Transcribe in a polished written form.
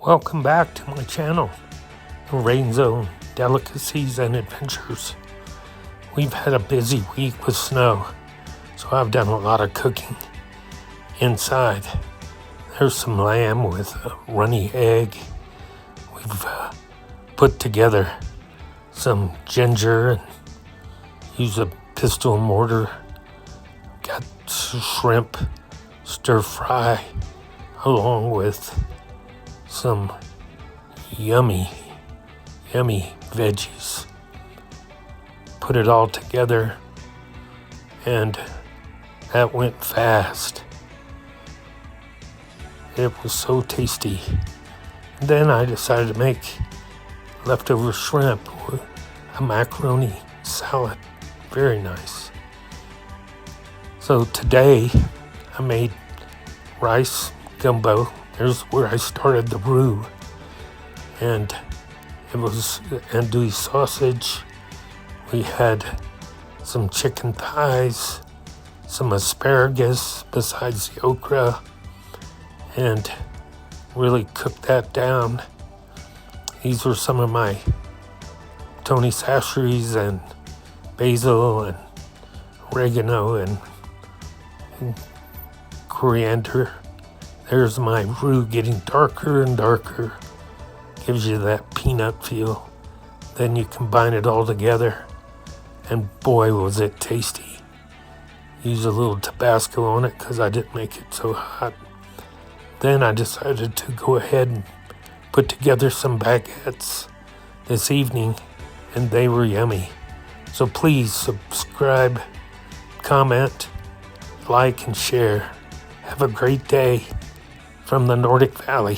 Welcome back to my channel, the Rain Zone Delicacies and Adventures. We've had a busy week with snow, so I've done a lot of cooking inside. There's some lamb with a runny egg. We've put together some ginger and used a pestle mortar. Got shrimp stir fry along with some yummy veggies. Put it all together, and that went fast. It was so tasty. Then I decided to make leftover shrimp with a macaroni salad. Very nice. So today I made rice gumbo. There's where I started the roux. And it was andouille sausage. We had some chicken thighs, some asparagus besides the okra, and really cooked that down. These were some of my Tony Chachere's and basil and oregano and coriander. There's my roux getting darker and darker. Gives you that peanut feel. Then you combine it all together, and boy was it tasty. Use a little Tabasco on it because I didn't make it so hot. Then I decided to go ahead and put together some baguettes this evening, and they were yummy. So please subscribe, comment, like, and share. Have a great day from the Nordic Valley.